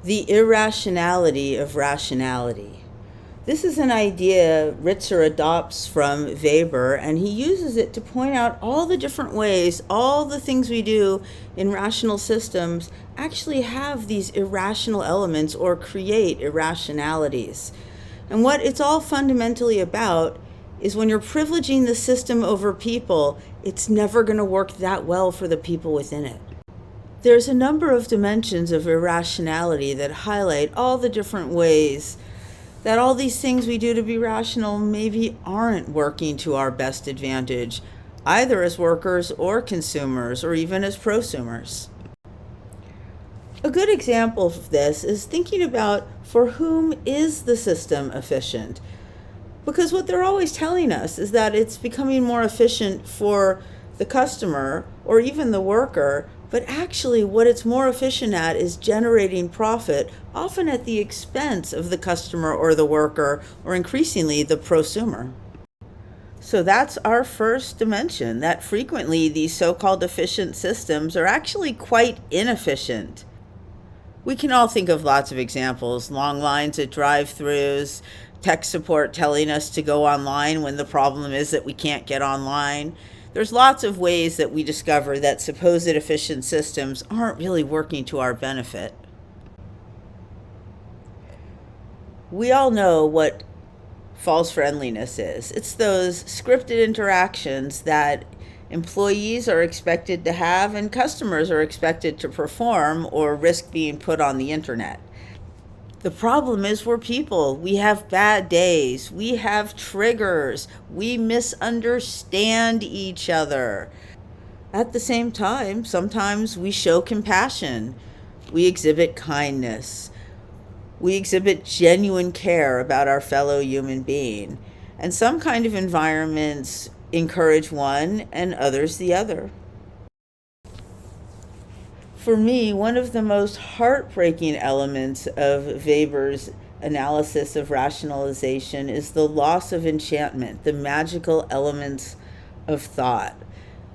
The irrationality of rationality. This is an idea Ritzer adopts from Weber, and he uses it to point out all the different ways, all the things we do in rational systems actually have these irrational elements or create irrationalities. And what it's all fundamentally about is when you're privileging the system over people, it's never going to work that well for the people within it. There's a number of dimensions of irrationality that highlight all the different ways that all these things we do to be rational maybe aren't working to our best advantage, either as workers or consumers, or even as prosumers. A good example of this is thinking about for whom is the system efficient? Because what they're always telling us is that it's becoming more efficient for the customer or even the worker, but actually what it's more efficient at is generating profit, often at the expense of the customer or the worker, or increasingly the prosumer. So that's our first dimension, that frequently these so-called efficient systems are actually quite inefficient. We can all think of lots of examples: long lines at drive-thrus, tech support telling us to go online when the problem is that we can't get online. There's lots of ways that we discover that supposed efficient systems aren't really working to our benefit. We all know what false friendliness is. It's those scripted interactions that employees are expected to have and customers are expected to perform or risk being put on the internet. The problem is we're people. We have bad days. We have triggers. We misunderstand each other. At the same time, sometimes we show compassion. We exhibit kindness. We exhibit genuine care about our fellow human being. And some kind of environments encourage one and others the other. For me, one of the most heartbreaking elements of Weber's analysis of rationalization is the loss of enchantment, the magical elements of thought,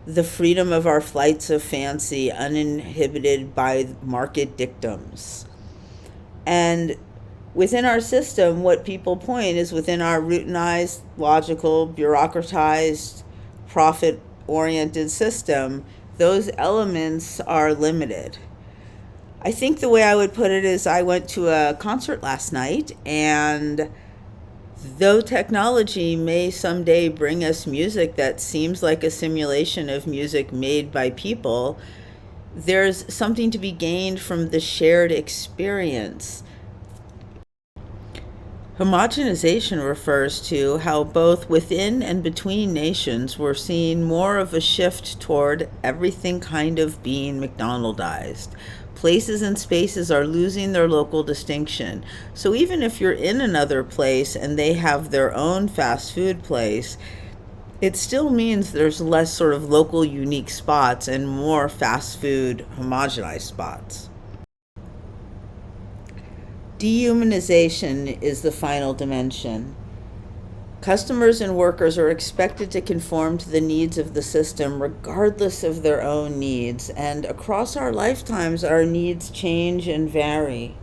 the freedom of our flights of fancy, uninhibited by market dictums. And within our system, what people point is within our routinized, logical, bureaucratized, profit-oriented system, those elements are limited. I think the way I would put it is I went to a concert last night, and though technology may someday bring us music that seems like a simulation of music made by people, there's something to be gained from the shared experience. Homogenization refers to how both within and between nations we're seeing more of a shift toward everything kind of being McDonaldized. Places and spaces are losing their local distinction. So even if you're in another place and they have their own fast food place, it still means there's less sort of local unique spots and more fast food homogenized spots. Dehumanization is the final dimension. Customers and workers are expected to conform to the needs of the system regardless of their own needs, and across our lifetimes our needs change and vary.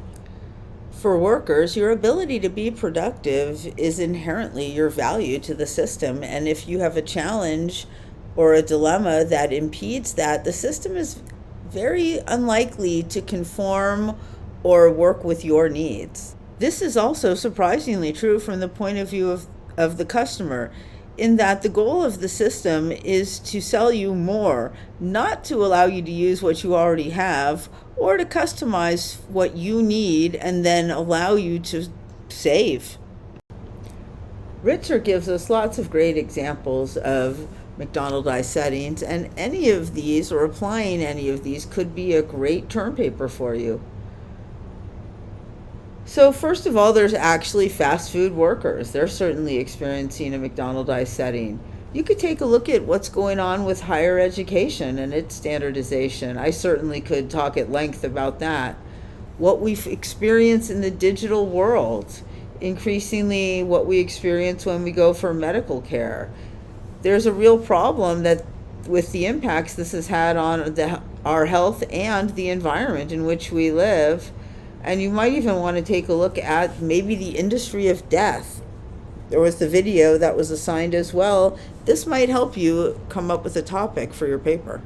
For workers, your ability to be productive is inherently your value to the system, and if you have a challenge or a dilemma that impedes that, the system is very unlikely to conform or work with your needs. This is also surprisingly true from the point of view of the customer, in that the goal of the system is to sell you more, not to allow you to use what you already have or to customize what you need and then allow you to save. Ritzer gives us lots of great examples of McDonaldized settings, and any of these, or applying any of these, could be a great term paper for you. So first of all, there's actually fast food workers. They're certainly experiencing a McDonaldized setting. You could take a look at what's going on with higher education and its standardization. I certainly could talk at length about that. What we experience in the digital world, increasingly what we experience when we go for medical care. There's a real problem that with the impacts this has had on our health and the environment in which we live. And you might even want to take a look at maybe the industry of death. There was the video that was assigned as well. This might help you come up with a topic for your paper.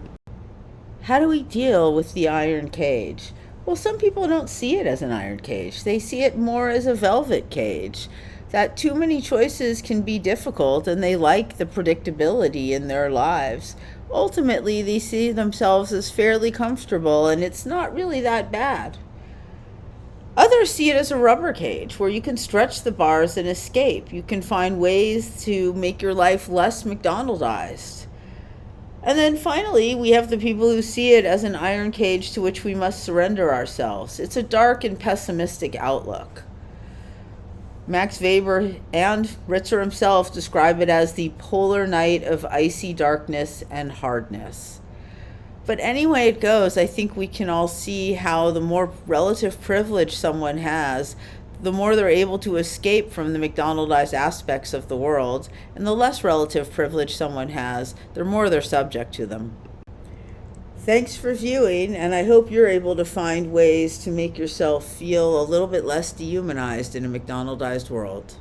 How do we deal with the iron cage? Well, some people don't see it as an iron cage. They see it more as a velvet cage. That too many choices can be difficult, and they like the predictability in their lives. Ultimately, they see themselves as fairly comfortable, and it's not really that bad. Others see it as a rubber cage where you can stretch the bars and escape. You can find ways to make your life less McDonaldized. And then finally, we have the people who see it as an iron cage to which we must surrender ourselves. It's a dark and pessimistic outlook. Max Weber and Ritzer himself describe it as the polar night of icy darkness and hardness. But any way it goes, I think we can all see how the more relative privilege someone has, the more they're able to escape from the McDonaldized aspects of the world, and the less relative privilege someone has, the more they're subject to them. Thanks for viewing, and I hope you're able to find ways to make yourself feel a little bit less dehumanized in a McDonaldized world.